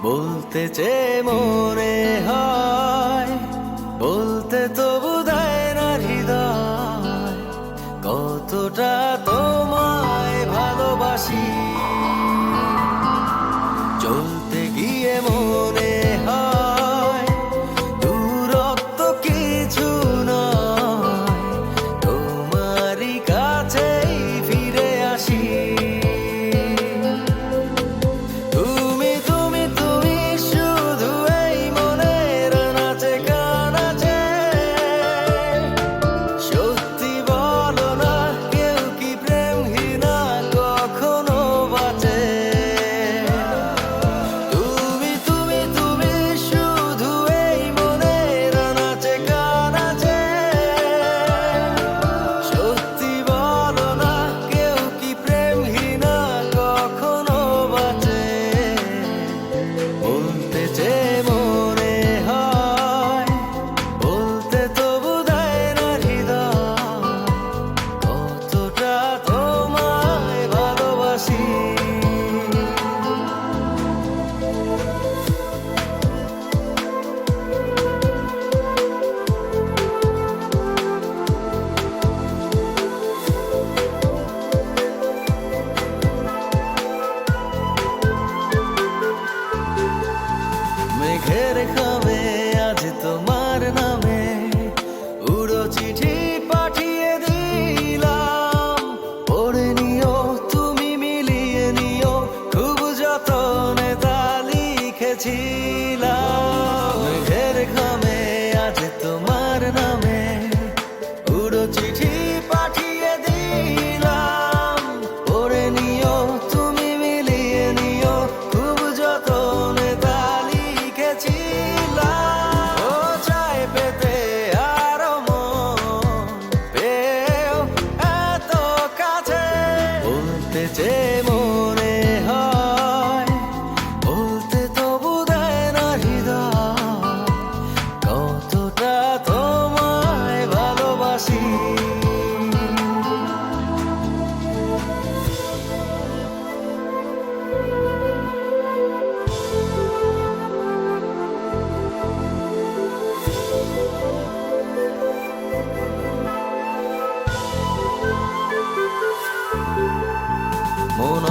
বলতে চেয়ে মনে হয়, বলতে তবু দেয় না হৃদয়, কতটা তোমায় ভালোবাসি। চলতে গিয়ে মনে হয় দূরত্ব কিছু নয়, তোমারই কাছেই ফিরে আসি। মেঘের খামে আজ তোমার নামে উড়ো চিঠি পাঠিয়ে দিলাম, পড়ে নিও তুমি মিলিয়ে নিও, খুব যতনে তা লিখেছিলাম। মেঘের খামে আজ তোমার নামে উড়ো চিঠি পাঠিয়ে দিলাম, পড়ে নিও তুমি মিলিয়ে নিও, খুব যতনে তা লিখেছিলাম। ও চাই পেতে আরো মন পেও এত কাছে, বলতে চেয়ে মনে হয়, বলতে তবু দেয় না হৃদয়, কতটা তোমায় ভালোবাসি। মন